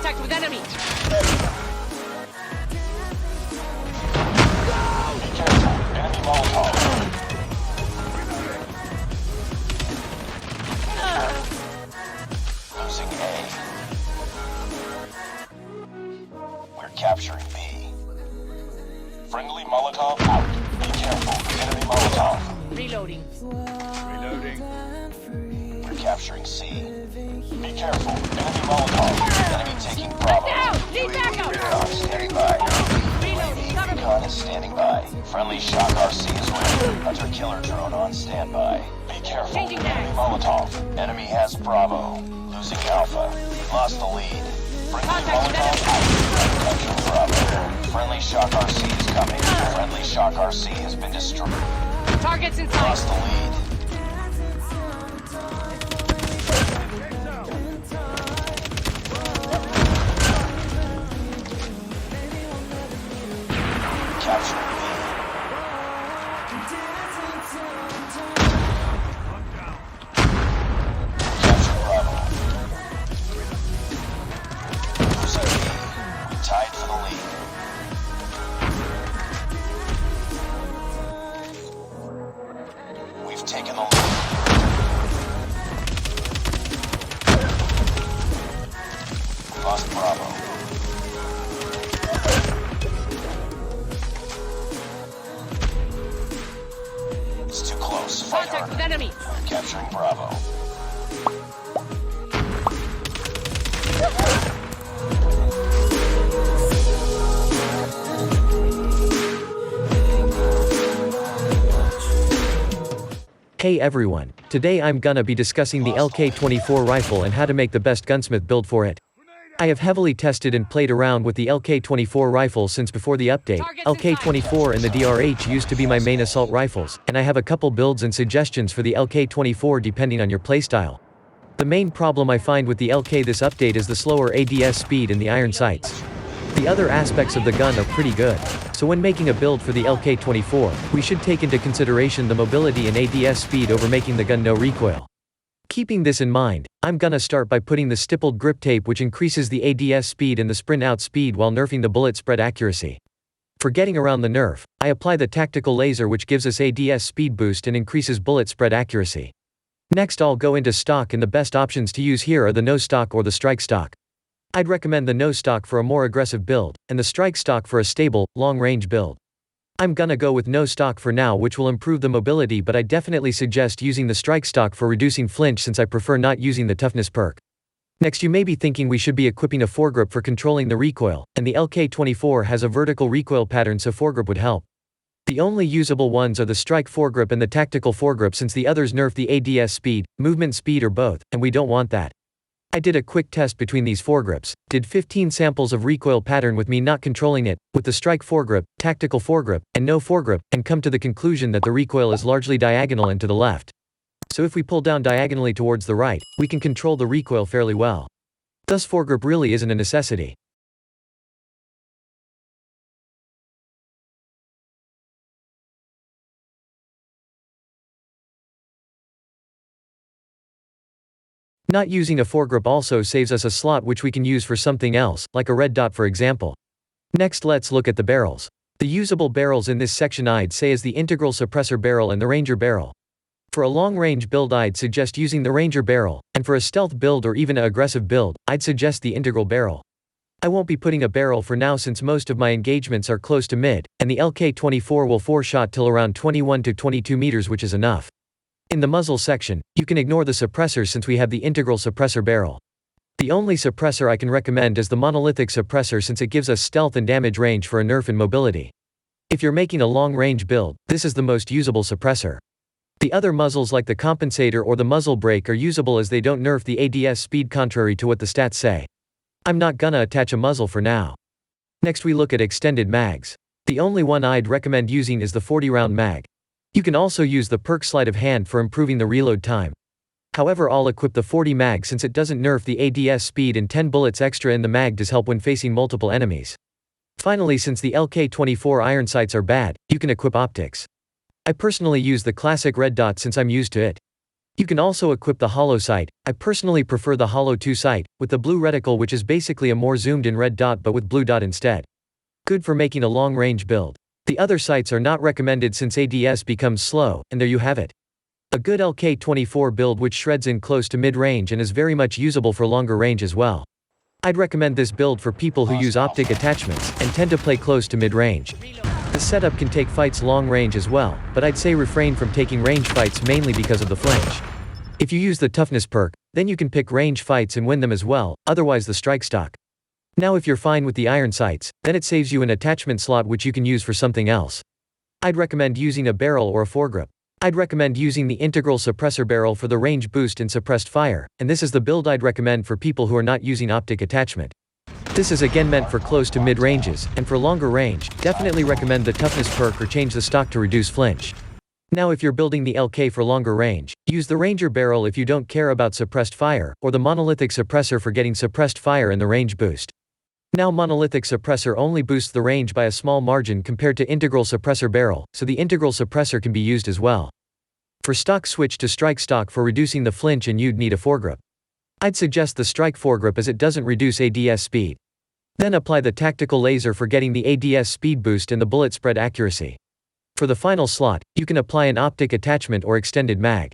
Contact with enemy! Be careful. Enemy Molotov. Losing A. We're capturing B. Friendly Molotov out. Be careful. Enemy Molotov. Reloading. Reloading. We're capturing C. Be careful. Enemy Molotov. Enemy taking Bravo. Down! Need backup! Recon standing by. Reloading. Cover me. Recon is standing by. Friendly Shock RC is ready. Hunter killer drone on standby. Be careful. Changing Enemy mags. Molotov. Enemy has Bravo. Losing Alpha. We lost the lead. Friendly Contact with Molotov out. Capture Bravo. Friendly Shock RC is coming. Friendly Shock RC has been destroyed. Targets in Lost sight. the lead. Capture B. Capture Bravo. Losing B. We tied for the lead. We've taken the lead. We lost Bravo. It's too close. Fight Contact with harder. enemy! We're capturing Bravo. Hey everyone, today I'm gonna be discussing the LK24 rifle and how to make the best gunsmith build for it. I have heavily tested and played around with the LK24 rifle since before the update. LK24 and the DRH used to be my main assault rifles, and I have a couple builds and suggestions for the LK24 depending on your playstyle. The main problem I find with the LK this update is the slower ADS speed and the iron sights. The other aspects of the gun are pretty good, so when making a build for the LK24, we should take into consideration the mobility and ADS speed over making the gun no recoil. Keeping this in mind, I'm gonna start by putting the stippled grip tape which increases the ADS speed and the sprint out speed while nerfing the bullet spread accuracy. For getting around the nerf, I apply the tactical laser which gives us ADS speed boost and increases bullet spread accuracy. Next I'll go into stock, and the best options to use here are the no stock or the strike stock. I'd recommend the no stock for a more aggressive build, and the strike stock for a stable, long-range build. I'm gonna go with no stock for now, which will improve the mobility, but I definitely suggest using the strike stock for reducing flinch since I prefer not using the toughness perk. Next you may be thinking we should be equipping a foregrip for controlling the recoil, and the LK24 has a vertical recoil pattern, so foregrip would help. The only usable ones are the strike foregrip and the tactical foregrip, since the others nerf the ADS speed, movement speed, or both, and we don't want that. I did a quick test between these foregrips, did 15 samples of recoil pattern with me not controlling it, with the strike foregrip, tactical foregrip, and no foregrip, and come to the conclusion that the recoil is largely diagonal and to the left. So if we pull down diagonally towards the right, we can control the recoil fairly well. Thus foregrip really isn't a necessity. Not using a foregrip also saves us a slot which we can use for something else, like a red dot for example. Next let's look at the barrels. The usable barrels in this section I'd say is the integral suppressor barrel and the Ranger barrel. For a long-range build I'd suggest using the Ranger barrel, and for a stealth build or even an aggressive build, I'd suggest the integral barrel. I won't be putting a barrel for now since most of my engagements are close to mid, and the LK24 will 4-shot till around 21 to 22 meters, which is enough. In the muzzle section, you can ignore the suppressors since we have the integral suppressor barrel. The only suppressor I can recommend is the monolithic suppressor since it gives us stealth and damage range for a nerf and mobility. If you're making a long-range build, this is the most usable suppressor. The other muzzles like the compensator or the muzzle brake are usable as they don't nerf the ADS speed contrary to what the stats say. I'm not gonna attach a muzzle for now. Next we look at extended mags. The only one I'd recommend using is the 40-round mag. You can also use the perk sleight of hand for improving the reload time. However, I'll equip the 40 mag since it doesn't nerf the ADS speed, and 10 bullets extra in the mag does help when facing multiple enemies. Finally, since the LK24 iron sights are bad, you can equip optics. I personally use the classic red dot since I'm used to it. You can also equip the hollow sight. I personally prefer the hollow 2 sight, with the blue reticle, which is basically a more zoomed in red dot but with blue dot instead. Good for making a long range build. The other sights are not recommended since ADS becomes slow, and there you have it. A good LK24 build which shreds in close to mid-range and is very much usable for longer range as well. I'd recommend this build for people who use optic attachments and tend to play close to mid-range. The setup can take fights long range as well, but I'd say refrain from taking range fights mainly because of the flinch. If you use the toughness perk, then you can pick range fights and win them as well, otherwise the strike stock. Now if you're fine with the iron sights, then it saves you an attachment slot which you can use for something else. I'd recommend using a barrel or a foregrip. I'd recommend using the integral suppressor barrel for the range boost and suppressed fire, and this is the build I'd recommend for people who are not using optic attachment. This is again meant for close to mid ranges, and for longer range, definitely recommend the toughness perk or change the stock to reduce flinch. Now if you're building the LK for longer range, use the Ranger barrel if you don't care about suppressed fire, or the monolithic suppressor for getting suppressed fire and the range boost. Now monolithic suppressor only boosts the range by a small margin compared to integral suppressor barrel, so the integral suppressor can be used as well. For stock, switch to strike stock for reducing the flinch, and you'd need a foregrip. I'd suggest the strike foregrip as it doesn't reduce ADS speed. Then apply the tactical laser for getting the ADS speed boost and the bullet spread accuracy. For the final slot, you can apply an optic attachment or extended mag.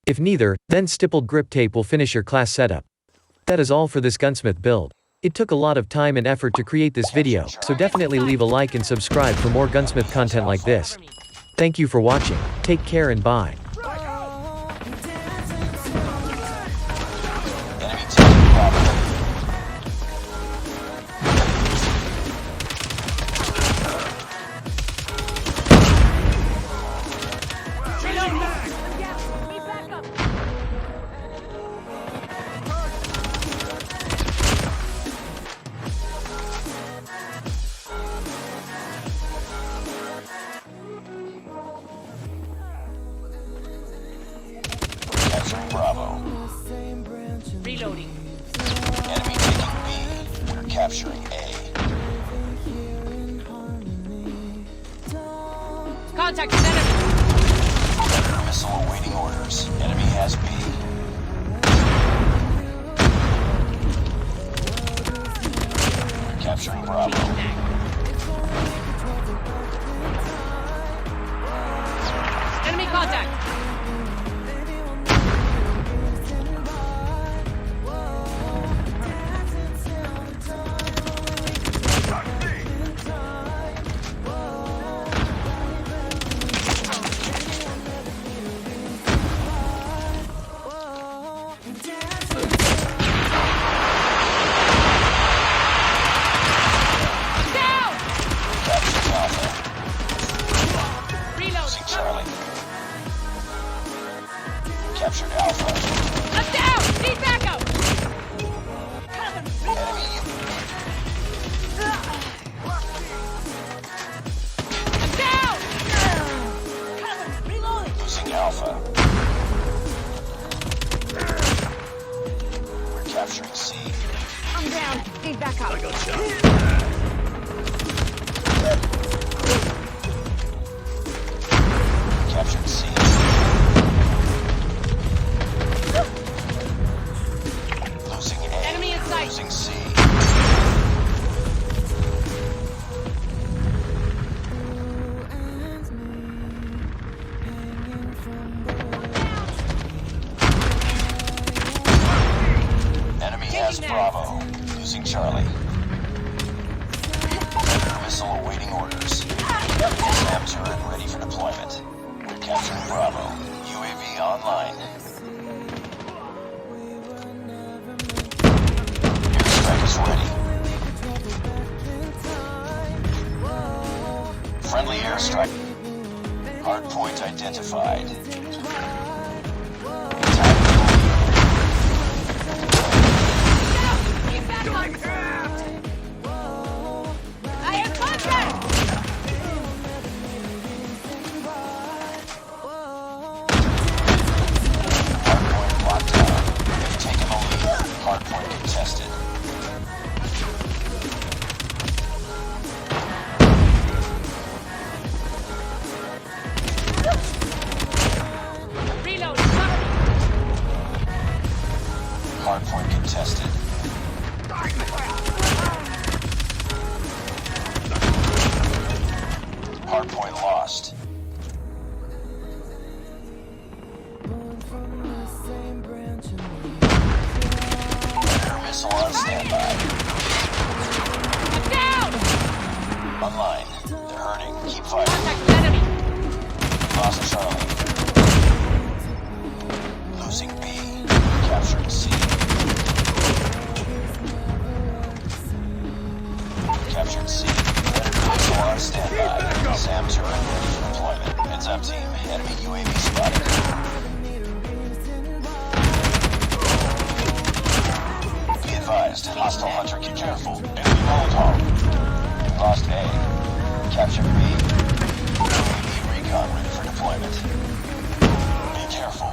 If neither, then stippled grip tape will finish your class setup. That is all for this gunsmith build. It took a lot of time and effort to create this video, so definitely leave a like and subscribe for more gunsmith content like this. Thank you for watching. Take care and bye. Enemy taking Bravo. Capturing Bravo. Reloading. Enemy taking B. We're capturing A. Contact with enemy. Predator missile awaiting orders. Enemy has B. We're capturing Bravo. Enemy contact. Captured Alpha. I'm down! Need backup! Enemy. I'm down! Reloading! Losing Alpha. We're capturing C. I'm down. Need backup. I got shot. Captured C. Losing A. Enemy in sight. Losing C. Enemy has Bravo. Losing Charlie. Predator missile awaiting orders. SAM turret ready for deployment. We're capturing Bravo. UAV online. Airstrike is ready. Friendly airstrike. Hardpoint identified. Need backup. I have contact! Hardpoint locked down. They've taken the lead. Hardpoint contested. Lost Charlie. Losing B. Capturing C. Captured C. Missile on standby. SAM turret ready for deployment. Heads up, team. Enemy UAV spotted. Be advised. Hostile hunter. Be careful. Enemy Molotov. Lost A. Captured B. UAV recon ready for deployment. Be careful.